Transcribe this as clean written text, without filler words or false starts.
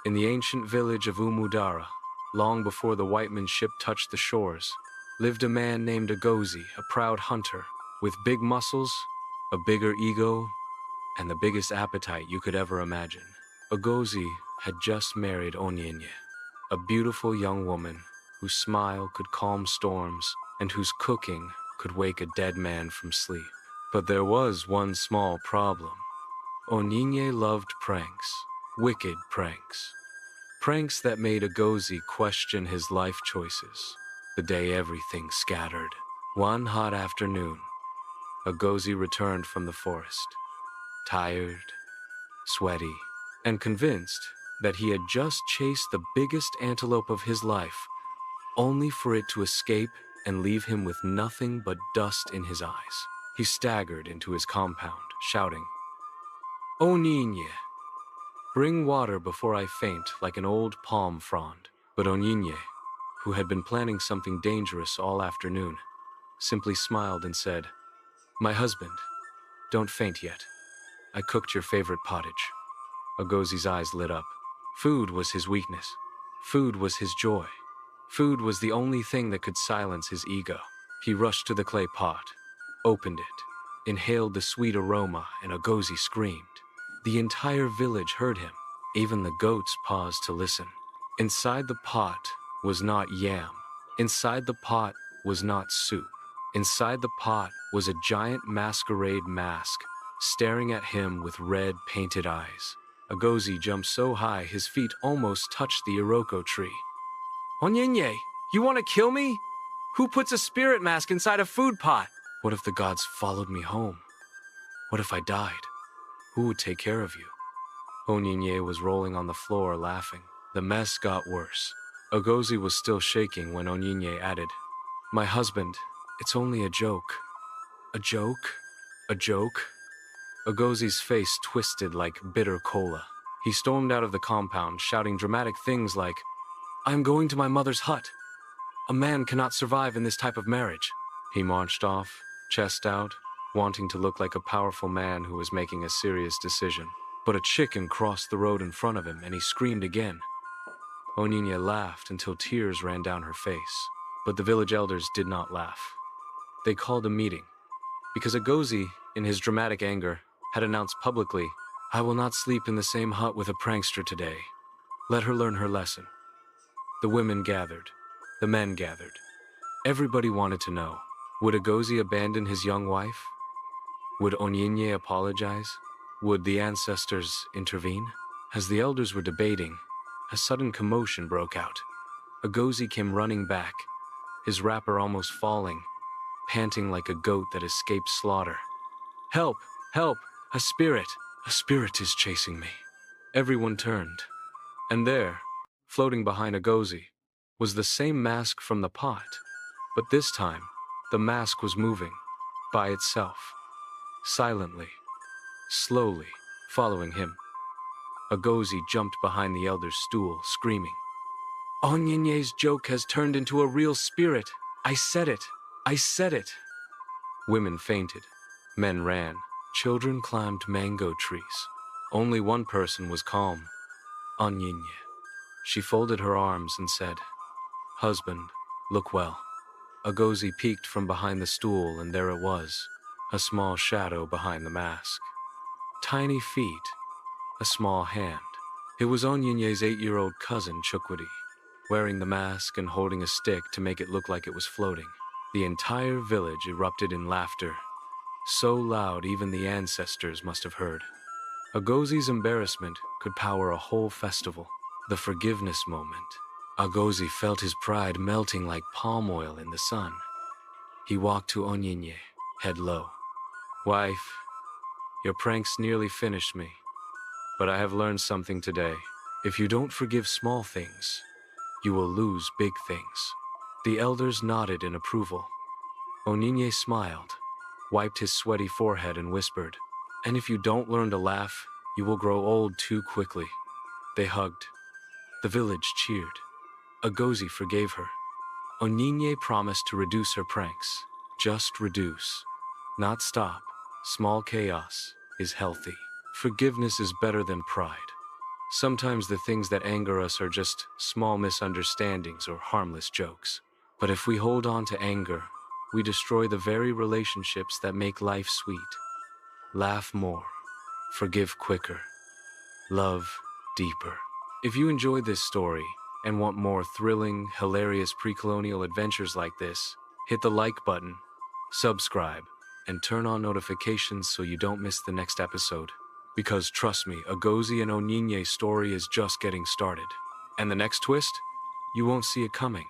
In the ancient village of Umudara, long before the white man's ship touched the shores, lived a man named Agozi, a proud hunter, with big muscles, a bigger ego, and the biggest appetite you could ever imagine. Agozi had just married Onyinye, a beautiful young woman whose smile could calm storms and whose cooking could wake a dead man from sleep. But there was one small problem. Onyinye loved pranks, wicked pranks. Pranks that made Agozi question his life choices. The day everything scattered. One hot afternoon, Agozi returned from the forest, tired, sweaty, and convinced that he had just chased the biggest antelope of his life, only for it to escape and leave him with nothing but dust in his eyes. He staggered into his compound, shouting, "Onyinye, bring water before I faint like an old palm frond." But Onyinye, who had been planning something dangerous all afternoon, simply smiled and said, "My husband, don't faint yet. I cooked your favorite pottage." Agozi's eyes lit up. Food was his weakness. Food was his joy. Food was the only thing that could silence his ego. He rushed to the clay pot, opened it, inhaled the sweet aroma, and Agozi screamed. The entire village heard him. Even the goats paused to listen. Inside the pot was not yam. Inside the pot was not soup. Inside the pot was a giant masquerade mask, staring at him with red painted eyes. Agozi jumped so high his feet almost touched the Iroko tree. "Onyinye, you want to kill me? Who puts a spirit mask inside a food pot?" "What if the gods followed me home? What if I died? Who would take care of you?" Onyinye was rolling on the floor laughing. The mess got worse. Agozi was still shaking when Onyinye added, "My husband, it's only a joke." "A joke? A joke?" Agozi's face twisted like bitter cola. He stormed out of the compound, shouting dramatic things like, "I'm going to my mother's hut. A man cannot survive in this type of marriage." He marched off, chest out, wanting to look like a powerful man who was making a serious decision. But a chicken crossed the road in front of him, and he screamed again. Onyinye laughed until tears ran down her face. But the village elders did not laugh. They called a meeting, because Agozi, in his dramatic anger, had announced publicly, "I will not sleep in the same hut with a prankster today. Let her learn her lesson." The women gathered. The men gathered. Everybody wanted to know, would Agozi abandon his young wife? Would Onyinye apologize? Would the ancestors intervene? As the elders were debating, a sudden commotion broke out. Agozi came running back, his wrapper almost falling, panting like a goat that escaped slaughter. "Help! Help! A spirit! A spirit is chasing me." Everyone turned, and there, floating behind Agozi, was the same mask from the pot. But this time, the mask was moving, by itself, silently, slowly, following him. Agozi jumped behind the elder's stool, screaming, "Onyinye's joke has turned into a real spirit. I said it. I said it." Women fainted. Men ran. Children climbed mango trees. Only one person was calm, Onyinye. She folded her arms and said, "Husband, look well." Agozi peeked from behind the stool, and there it was, a small shadow behind the mask. Tiny feet, a small hand. It was Onyinye's 8-year-old cousin, Chukwudi, wearing the mask and holding a stick to make it look like it was floating. The entire village erupted in laughter, so loud even the ancestors must have heard. Agozi's embarrassment could power a whole festival. The forgiveness moment. Agozi felt his pride melting like palm oil in the sun. He walked to Onyinye, head low. "Wife, your pranks nearly finished me, but I have learned something today. If you don't forgive small things, you will lose big things." The elders nodded in approval. Onyinye smiled, wiped his sweaty forehead and whispered, "And if you don't learn to laugh, you will grow old too quickly." They hugged. The village cheered. Agozi forgave her. Onyinye promised to reduce her pranks. Just reduce, not stop. Small chaos is healthy. Forgiveness is better than pride. Sometimes the things that anger us are just small misunderstandings or harmless jokes. But if we hold on to anger, we destroy the very relationships that make life sweet. Laugh more, forgive quicker, love deeper. If you enjoyed this story and want more thrilling, hilarious pre-colonial adventures like this, hit the like button, subscribe, and turn on notifications so you don't miss the next episode. Because trust me, Agozi and Onyinye story is just getting started. And the next twist? You won't see it coming.